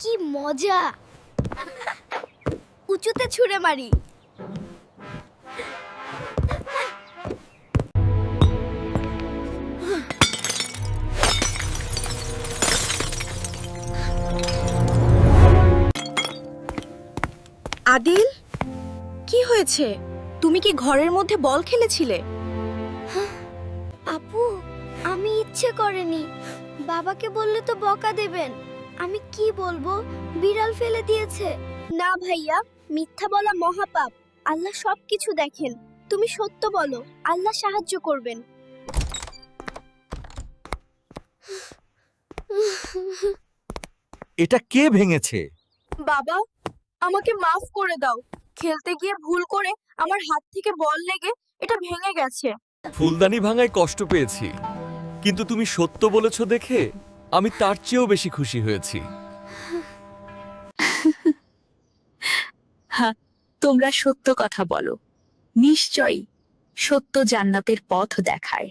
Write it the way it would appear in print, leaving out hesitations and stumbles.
কি মজা! উঁচুতে ছুঁড়ে মারি। আদিল, কি হয়েছে? তুমি কি ঘরের মধ্যে বল খেলেছিলে? আপু, আমি ইচ্ছে করিনি। বাবাকে বললে তো বকা দেবেন। আমি কি বলবো? বিড়াল ফেলে দিয়েছে। না ভাইয়া, মিথ্যা বলা মহাপাপ। আল্লাহ সবকিছু দেখেন। তুমি সত্য বলো, আল্লাহ সাহায্য করবেন। এটা কে ভেঙেছে? বাবা, আমাকে মাফ করে দাও। খেলতে গিয়ে ভুল করে আমার হাত থেকে বল লেগে এটা ভেঙে গেছে। ফুলদানি ভাঙায় কষ্ট পেয়েছি, কিন্তু তুমি সত্য বলেছো দেখে আমি তার চেয়েও বেশি খুশি হয়েছি। হ্যাঁ, তোমরা সত্য কথা বলো। নিশ্চয়ই সত্য জান্নাতের পথ দেখায়।